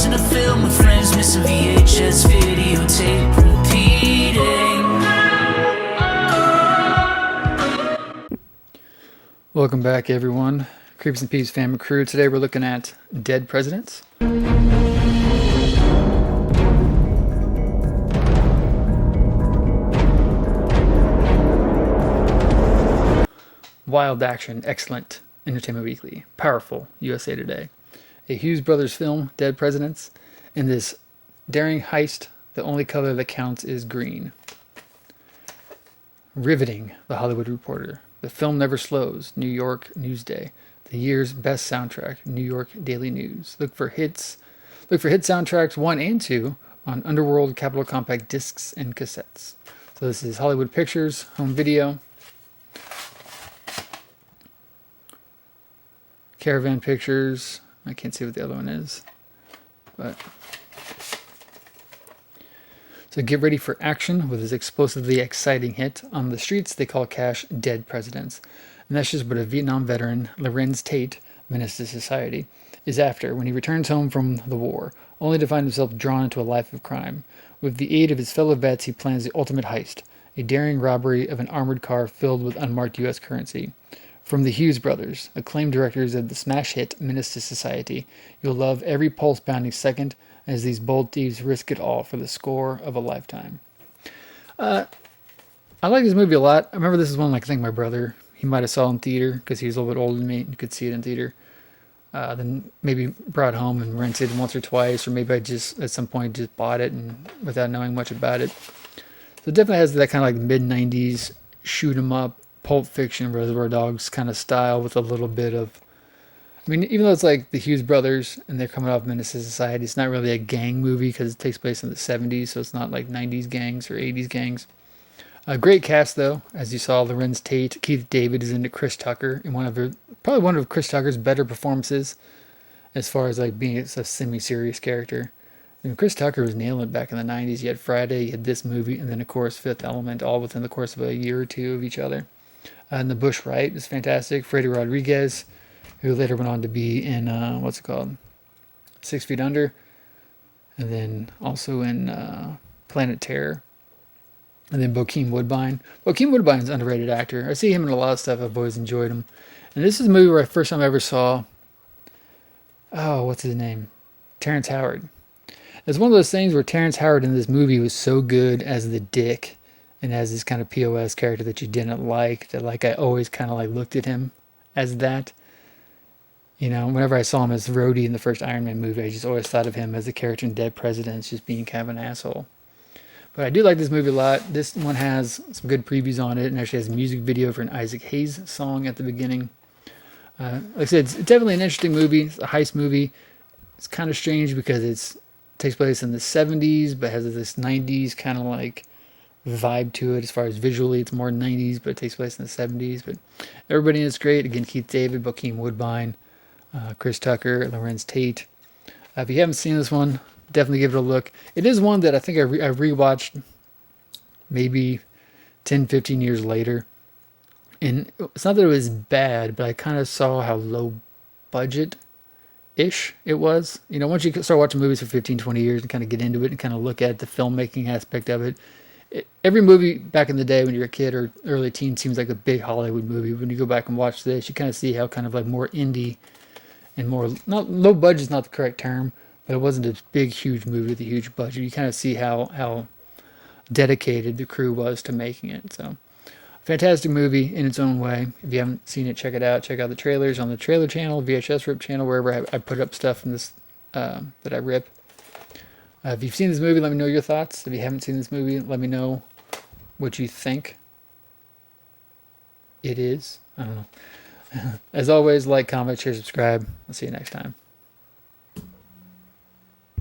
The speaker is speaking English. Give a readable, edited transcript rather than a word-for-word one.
Watching a film with friends, missing VHS videotape repeating. Welcome back, everyone. Creeps and Peeps family crew. Today we're looking at dead presidents. Wild action, excellent. Entertainment Weekly. Powerful. USA Today. A Hughes Brothers film, Dead Presidents. In this daring heist, the only color that counts is green. Riveting, The Hollywood Reporter. The film never slows, New York Newsday. The year's best soundtrack, New York Daily News. Look for hit soundtracks 1 and 2 on Underworld Capitol Compact discs and cassettes. So this is Hollywood Pictures, home video. Caravan Pictures. I can't see what the other one is. But so get ready for action with this explosively exciting hit. On the streets, they call Cash dead presidents. And that's just what a Vietnam veteran, Lorenz Tate, menace to society, is after when he returns home from the war, only to find himself drawn into a life of crime. With the aid of his fellow vets, he plans the ultimate heist, a daring robbery of an armored car filled with unmarked U.S. currency. From the Hughes brothers, acclaimed directors of the smash hit Menace to Society, you'll love every pulse-pounding second as these bold thieves risk it all for the score of a lifetime. I like this movie a lot. I remember this is one, like, I think my brother, he might have saw in theater because he was a little bit older than me and could see it in theater. Then maybe brought home and rented once or twice, or maybe I just at some point just bought it and without knowing much about it. So it definitely has that kind of like mid-90s shoot 'em up, Pulp Fiction, Reservoir Dogs kind of style with a little bit of, I mean, even though it's like the Hughes brothers and they're coming off Menace to Society, it's not really a gang movie because it takes place in the 70s, so it's not like 90s gangs or 80s gangs. A great cast, though, as you saw. Lorenz Tate, Keith David is into Chris Tucker in probably one of Chris Tucker's better performances as far as like being a semi-serious character. And Chris Tucker was nailing it back in the 90s. You had Friday, you had this movie, and then of course Fifth Element, all within the course of a year or two of each other. And the Bush Wright is fantastic. Freddie Rodriguez, who later went on to be in, what's it called? 6 Feet Under. And then also in Planet Terror. And then Bokeem Woodbine. Bokeem Woodbine's an underrated actor. I see him in a lot of stuff. I've always enjoyed him. And this is a movie where the first time I ever saw, what's his name? Terrence Howard. It's one of those things where Terrence Howard in this movie was so good as the dick and as this kind of POS character that you didn't like, that like I always kind of like looked at him as that. You know, whenever I saw him as Rhodey in the first Iron Man movie, I just always thought of him as the character in Dead Presidents, just being kind of an asshole. But I do like this movie a lot. This one has some good previews on it, and actually has a music video for an Isaac Hayes song at the beginning. Like I said, it's definitely an interesting movie. It's a heist movie. It's kind of strange because it takes place in the 70s, but has this 90s kind of like vibe to it. As far as visually, it's more 90s, but it takes place in the 70s. But everybody in it's great. Again, Keith David, Bokeem Woodbine, Chris Tucker, Lorenz Tate. If you haven't seen this one, definitely give it a look. It is one that I think I rewatched maybe 10, 15 years later. And it's not that it was bad, but I kind of saw how low budget-ish it was. You know, once you start watching movies for 15, 20 years and kind of get into it and kind of look at the filmmaking aspect of it, every movie back in the day when you're a kid or early teen seems like a big Hollywood movie. When you go back and watch this, you kind of see how kind of like more indie and more, not low budget is not the correct term, but it wasn't a big, huge movie with a huge budget. You kind of see how dedicated the crew was to making it. So, fantastic movie in its own way. If you haven't seen it, check it out. Check out the trailers on the trailer channel, VHS Rip channel, wherever I put up stuff from this that I rip. If you've seen this movie, let me know your thoughts. If you haven't seen this movie, let me know what you think it is. I don't know. As always, like, comment, share, subscribe. I'll see you next time.